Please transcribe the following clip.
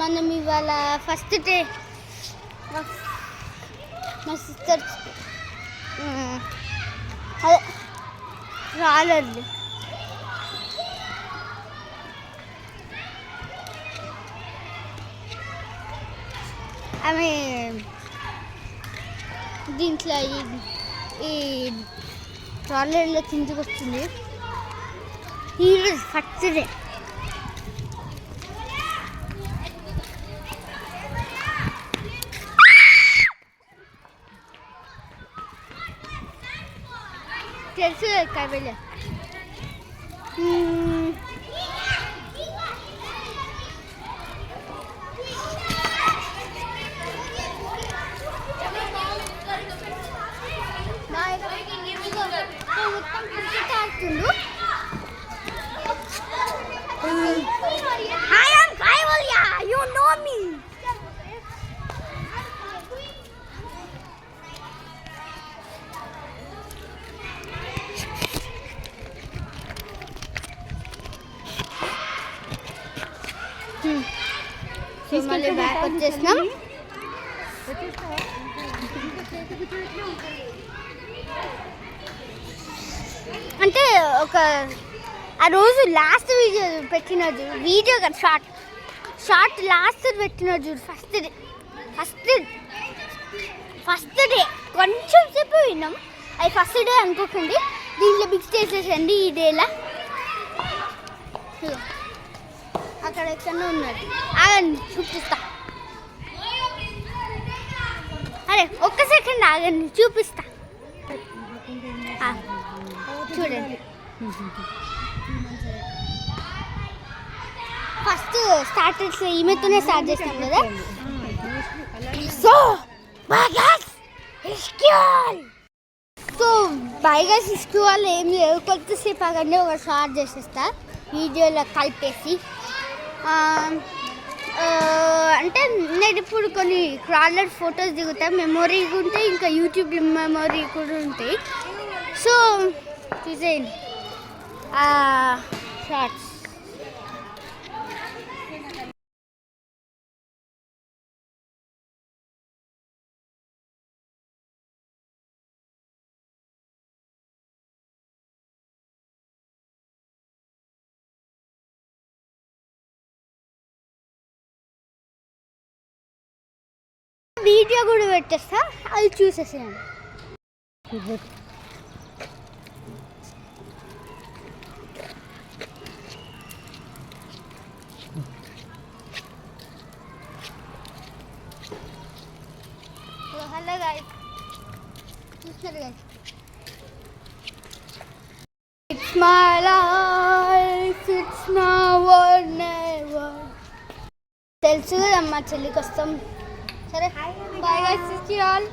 మనం ఇవాళ first day మా సిస్టర్ అదే రాలేదు. ఆమె దీంట్లో ఈ ట్రాలర్లో కిందకి వస్తుంది. ఈరోజు ఫస్ట్ డే. తెలుసు కబెళ్ళ మొత్తం క్రికెట్ ఆడుతుండు. I am Kaivalya, you know me. మళ్ళీ బ్యాక్ వచ్చేసినాం. అంటే ఒక ఆ రోజు లాస్ట్ వీడియో పెట్టిన చూడు, వీడియో కదా షార్ట్ లాస్ట్ పెట్టిన చూడు. ఫస్ట్ డే కొంచెం సేపు విన్నాం. అది ఫస్ట్ డే అనుకోకండి, దీంట్లో మిక్స్ చేసేసండి. ఈ డేలా అక్కడ ఎక్కడో ఉన్నది, ఆగండి చూపిస్తా. అరే ఒక్క సెకండ్ ఆగండి చూపిస్తా. చూడండి, ఫస్ట్ స్టార్టర్స్ ఈమెతోనే స్టార్ట్ చేస్తాం కదా. సో బైగస్ ఇస్క్యూల్ ఏం లేవు, కొద్దిసేపు ఆగండి ఒక షార్ట్ చేసేస్తా వీడియోలో కలిపేసి. అంటే నేను ఇప్పుడు కొన్ని క్రాలర్ ఫొటోస్ దిగుతా, మెమొరీ ఉంటాయి, ఇంకా యూట్యూబ్ మెమొరీ కూడా ఉంటాయి. సో చూసేయండి షార్ట్స్. వీడియో కూడా పెట్టేస్తా, అది చూసేసేయండి. హలో గైస్, చూస్తారు guys, it's my life, it's my world never. తెలుసు కదా అమ్మ చెల్లికి వస్తాం. సరే bye guys, see you all.